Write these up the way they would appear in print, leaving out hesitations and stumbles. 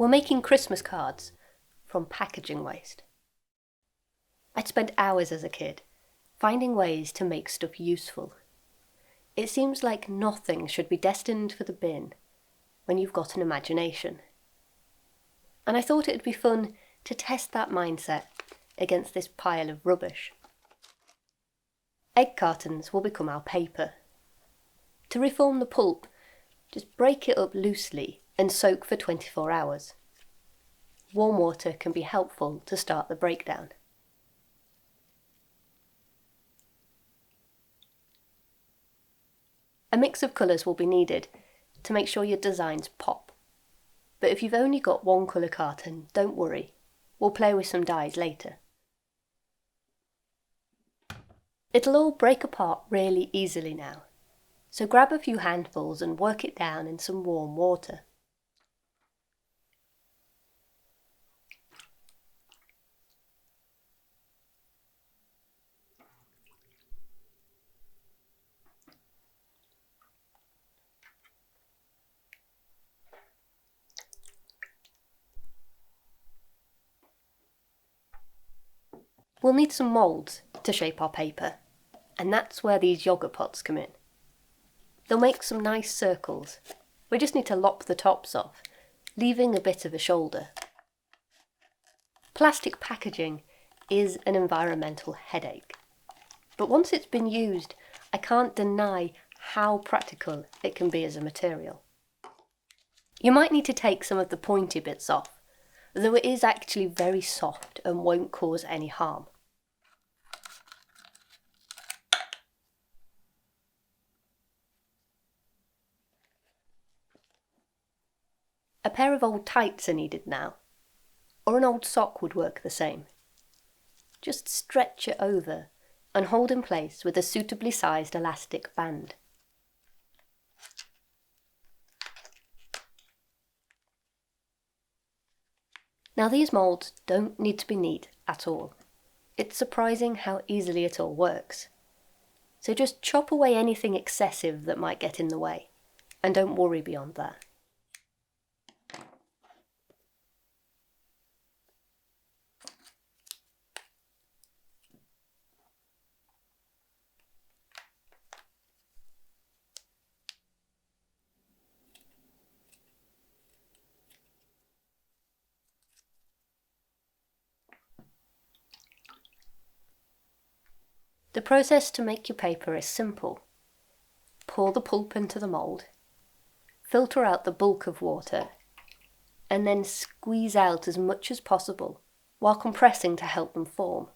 We're making Christmas cards from packaging waste. I'd spent hours as a kid finding ways to make stuff useful. It seems like nothing should be destined for the bin when you've got an imagination. And I thought it'd be fun to test that mindset against this pile of rubbish. Egg cartons will become our paper. To reform the pulp, just break it up loosely and soak for 24 hours. Warm water can be helpful to start the breakdown. A mix of colours will be needed to make sure your designs pop. But if you've only got one colour carton, don't worry, we'll play with some dyes later. It'll all break apart really easily now, so grab a few handfuls and work it down in some warm water. We'll need some moulds to shape our paper, and that's where these yogurt pots come in. They'll make some nice circles. We just need to lop the tops off, leaving a bit of a shoulder. Plastic packaging is an environmental headache, but once it's been used, I can't deny how practical it can be as a material. You might need to take some of the pointy bits off, though it is actually very soft and won't cause any harm. A pair of old tights are needed now, or an old sock would work the same. Just stretch it over and hold in place with a suitably sized elastic band. Now these moulds don't need to be neat at all. It's surprising how easily it all works. So just chop away anything excessive that might get in the way, and don't worry beyond that. The process to make your paper is simple. Pour the pulp into the mould, filter out the bulk of water, and then squeeze out as much as possible while compressing to help them form.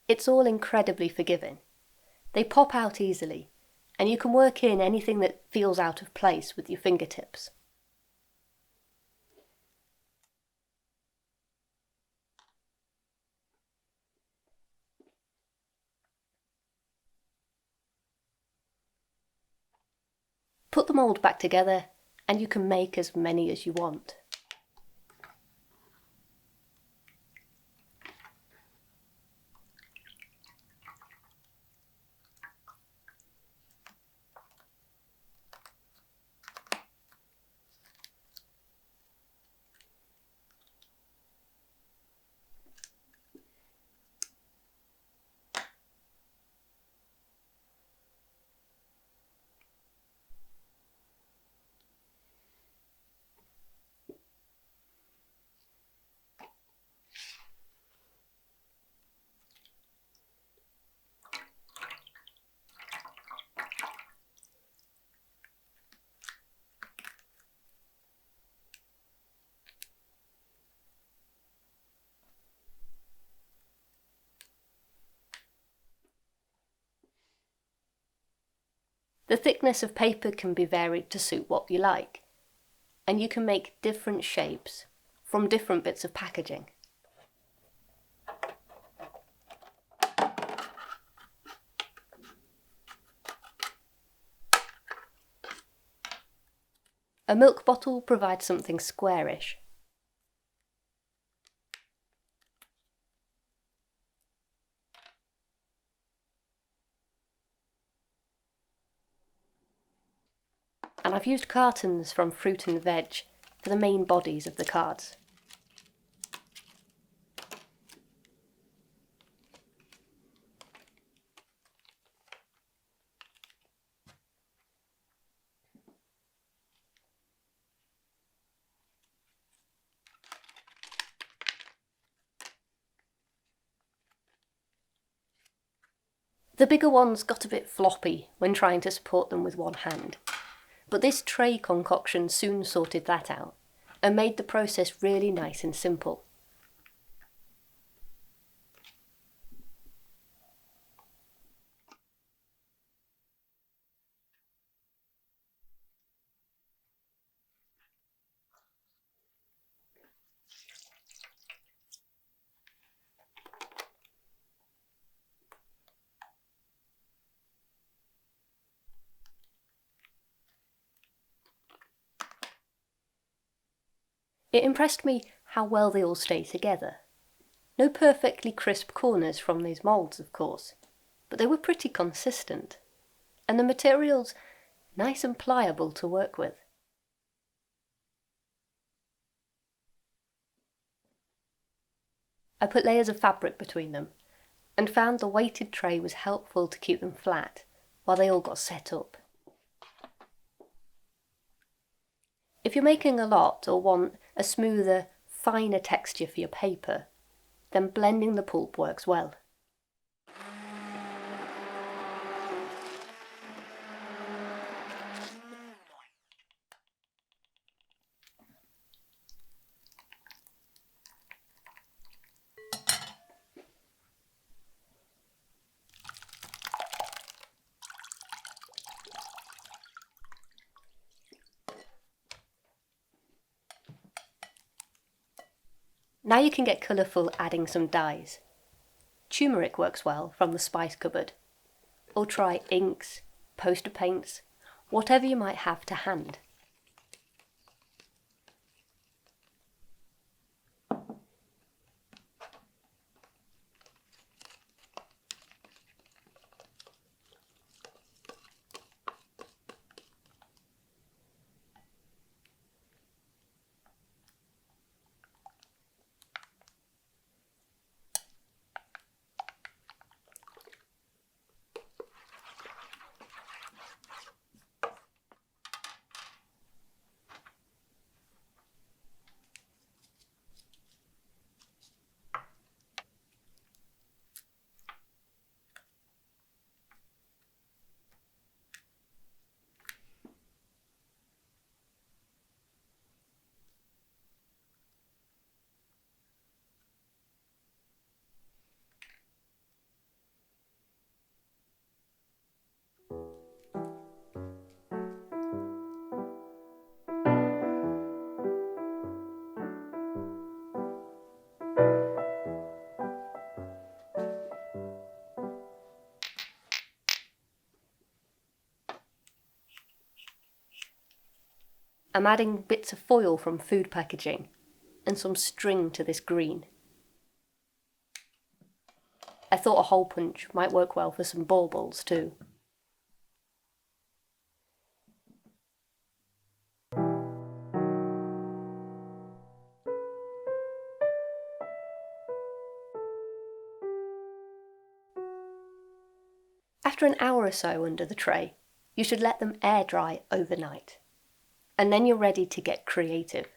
It's all incredibly forgiving. They pop out easily, and you can work in anything that feels out of place with your fingertips. Put the mould back together, and you can make as many as you want. The thickness of paper can be varied to suit what you like, and you can make different shapes from different bits of packaging. A milk bottle provides something squarish. And I've used cartons from fruit and veg for the main bodies of the cards. The bigger ones got a bit floppy when trying to support them with one hand, but this tray concoction soon sorted that out and made the process really nice and simple. It impressed me how well they all stay together. No perfectly crisp corners from these moulds, of course, but they were pretty consistent, and the materials nice and pliable to work with. I put layers of fabric between them, and found the weighted tray was helpful to keep them flat while they all got set up. If you're making a lot or want a smoother, finer texture for your paper, then blending the pulp works well. Now you can get colourful adding some dyes. Turmeric works well from the spice cupboard. Or try inks, poster paints, whatever you might have to hand. I'm adding bits of foil from food packaging and some string to this green. I thought a hole punch might work well for some baubles too. After an hour or so under the tray, you should let them air dry overnight. And then you're ready to get creative.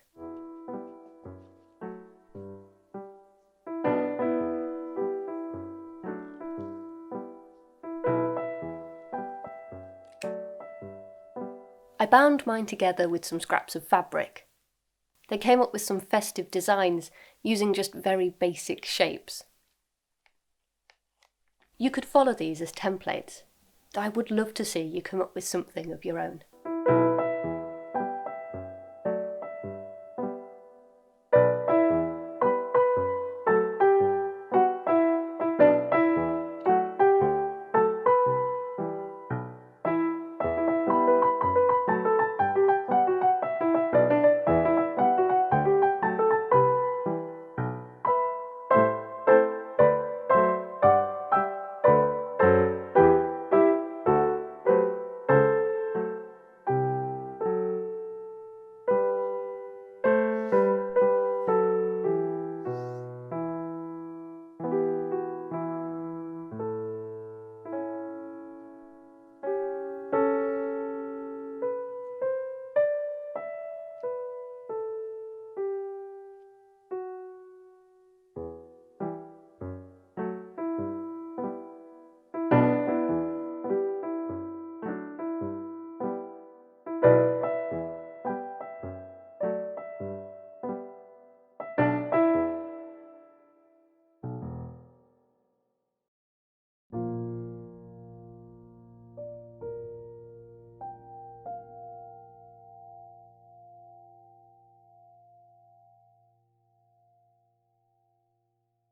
I bound mine together with some scraps of fabric. They came up with some festive designs using just very basic shapes. You could follow these as templates, though I would love to see you come up with something of your own.